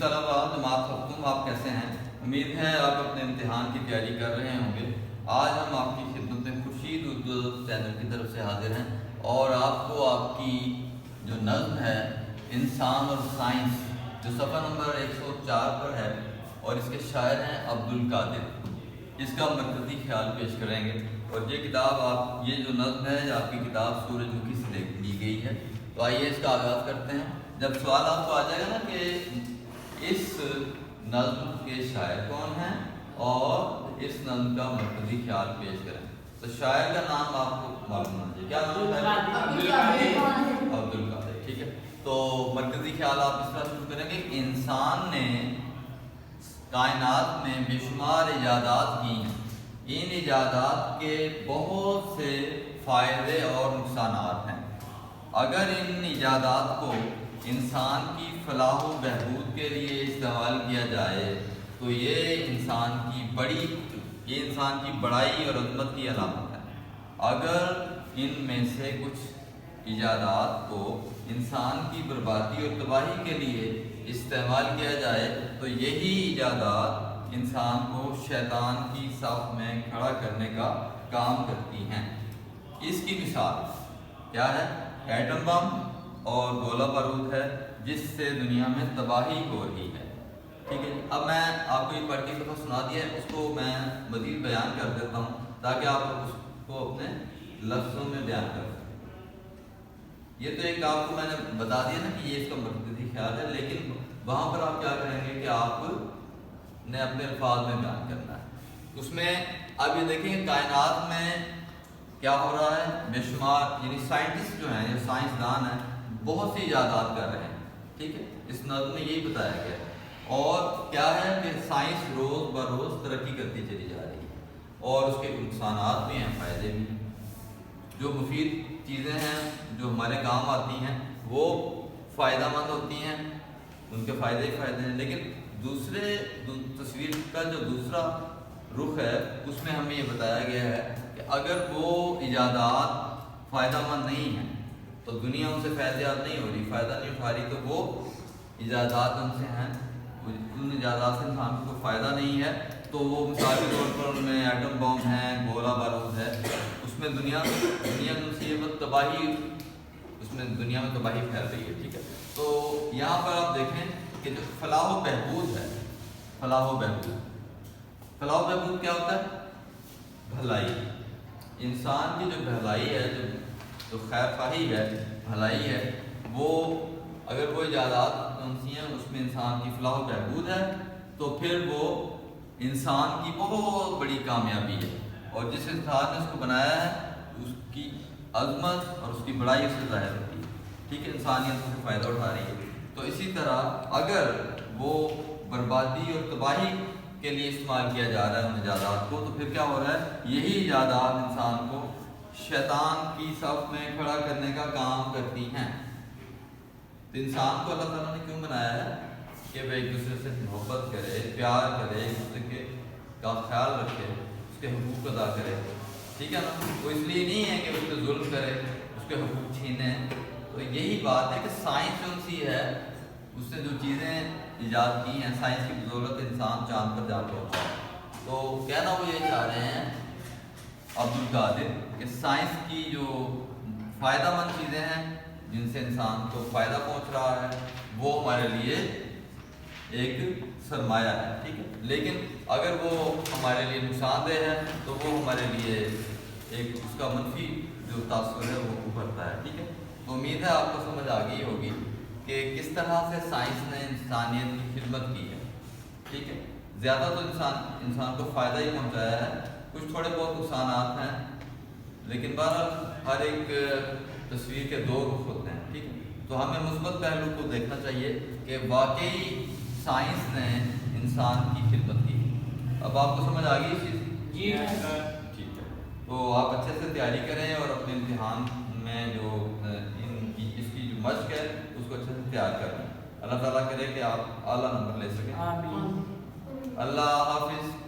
طلبا جماعت خفتوم، آپ کیسے ہیں؟ امید ہے آپ اپنے امتحان کی تیاری کر رہے ہوں گے۔ آج ہم آپ کی خدمت میں خورشید اردو چینل کی طرف سے حاضر ہیں اور آپ کو آپ کی جو نظم ہے انسان اور سائنس، جو صفحہ نمبر 104 پر ہے اور اس کے شاعر ہیں عبدالقادر، اس کا مرکزی خیال پیش کریں گے۔ اور یہ کتاب یہ جو نظم ہے آپ کی کتاب سورج مکھی سے لی گئی ہے۔ تو آئیے اس کا آغاز کرتے ہیں۔ جب سوال آپ کو آ جائے گا نا کہ اس نظم کے شاعر کون ہیں اور اس نظم کا مرکزی خیال پیش کریں، تو شاعر کا نام آپ کو معلوم ہونا چاہیے۔ کیا نام ہے؟ عبدالقادر، ٹھیک ہے۔ تو مرکزی خیال آپ اس طرح شروع کریں گے، انسان نے کائنات میں بے شمار ایجادات کی ہیں، ان ایجادات کے بہت سے فائدے اور نقصانات ہیں۔ اگر ان ایجادات کو انسان کی فلاح و بہبود کے لیے استعمال کیا جائے تو یہ انسان کی بڑائی اور عظمت کی علامت ہے۔ اگر ان میں سے کچھ ایجادات کو انسان کی بربادی اور تباہی کے لیے استعمال کیا جائے تو یہی ایجادات انسان کو شیطان کی صف میں کھڑا کرنے کا کام کرتی ہیں۔ اس کی مثال کیا ہے؟ ایٹم بم اور گولہ بارود ہے، جس سے دنیا میں تباہی ہو رہی ہے، ٹھیک ہے۔ اب میں آپ کو یہ پڑھ کے دفعہ سنا دیا ہے، اس کو میں مزید بیان کر دیتا ہوں تاکہ آپ اس کو اپنے لفظوں میں بیان کر سکیں۔ یہ تو ایک آپ کو میں نے بتا دیا نا کہ یہ اس کا مرکزی خیال ہے، لیکن وہاں پر آپ کیا کریں گے کہ آپ نے اپنے الفاظ میں بیان کرنا ہے۔ اس میں اب یہ دیکھیں کائنات میں کیا ہو رہا ہے، بے شمار یعنی سائنٹسٹ جو ہیں یا سائنسدان ہیں بہت سی ایجادات کر رہے ہیں، ٹھیک ہے۔ اس نظم میں یہی بتایا گیا ہے۔ اور کیا ہے کہ سائنس روز بروز ترقی کرتی چلی جا رہی ہے اور اس کے نقصانات بھی ہیں، فائدے بھی ہیں۔ جو مفید چیزیں ہیں جو ہمارے کام آتی ہیں وہ فائدہ مند ہوتی ہیں، ان کے فائدے ہی فائدے ہیں، لیکن تصویر کا جو دوسرا رخ ہے اس میں ہمیں یہ بتایا گیا ہے کہ اگر وہ ایجادات فائدہ مند نہیں ہیں تو دنیا ان سے فائدات نہیں ہو رہی، فائدہ نہیں اٹھا رہی، تو وہ ایجادات ان سے ہیں، ان ایجادات سے انسان کو فائدہ نہیں ہے، تو وہ مثال کے طور پر ان میں ایٹم بم ہے، گولہ بارود ہے، اس میں دنیا میں مصیبت تباہی، اس میں دنیا میں تباہی پھیل رہی ہے، ٹھیک ہے۔ تو یہاں پر آپ دیکھیں کہ جو فلاح و بہبود ہے، فلاح و بہبود کیا ہوتا ہے؟ بھلائی، انسان کی جو بھلائی ہے، جو خیر خواہی ہے، بھلائی ہے، وہ اگر وہ ایجادات ہیں اس میں انسان کی فلاح و بہبود ہے تو پھر وہ انسان کی بہت بڑی کامیابی ہے، اور جس انسان نے اس کو بنایا ہے اس کی عظمت اور اس کی بڑائی اس سے ظاہر ہوتی ہے، ٹھیک ہے، انسانیت اس سے فائدہ اٹھا رہی ہے۔ تو اسی طرح اگر وہ بربادی اور تباہی کے لیے استعمال کیا جا رہا ہے ان ایجادات کو، تو پھر کیا ہو رہا ہے؟ یہی ایجادات انسان کو شیطان کی صف میں کھڑا کرنے کا کام کرتی ہیں۔ تو انسان کو اللہ تعالیٰ نے کیوں بنایا ہے کہ وہ ایک دوسرے سے محبت کرے، پیار کرے، ایک دوسرے کا خیال رکھے، اس کے حقوق ادا کرے، ٹھیک ہے نا۔ وہ اس لیے نہیں ہے کہ اس پہ ظلم کرے، اس کے حقوق چھینے۔ تو یہی بات ہے کہ سائنس جو سی ہے، اس نے جو چیزیں ایجاد کی ہیں، سائنس کی بدولت انسان چاند پر جا پہنچا ہے۔ تو کہنا وہ یہ چاہ رہے ہیں عبدالقادر کہ سائنس کی جو فائدہ مند چیزیں ہیں جن سے انسان کو فائدہ پہنچ رہا ہے وہ ہمارے لیے ایک سرمایہ ہے، ٹھیک ہے، لیکن اگر وہ ہمارے لیے نقصان دہ ہے تو وہ ہمارے لیے ایک اس کا منفی جو تاثر ہے وہ ابھرتا ہے، ٹھیک ہے۔ تو امید ہے آپ کو سمجھ آ گئی ہوگی کہ کس طرح سے سائنس نے انسانیت کی خدمت کی ہے، ٹھیک ہے۔ زیادہ تو انسان کو فائدہ ہی پہنچایا ہے، کچھ تھوڑے بہت نقصانات ہیں، لیکن بہرحال ہر ایک تصویر کے دو رخ ہوتے ہیں، ٹھیک ہے۔ تو ہمیں مثبت پہلو کو دیکھنا چاہیے کہ واقعی سائنس نے انسان کی خدمت کی۔ اب آپ کو سمجھ آ گئی اس چیز؟ جی ٹھیک ہے۔ تو آپ اچھے سے تیاری کریں اور اپنے امتحان میں جو اس کی جو مشق ہے اس کو اچھے سے تیار کریں۔ اللہ تعالیٰ کرے کہ آپ اعلیٰ نمبر لے سکیں۔ آمین۔ اللہ حافظ۔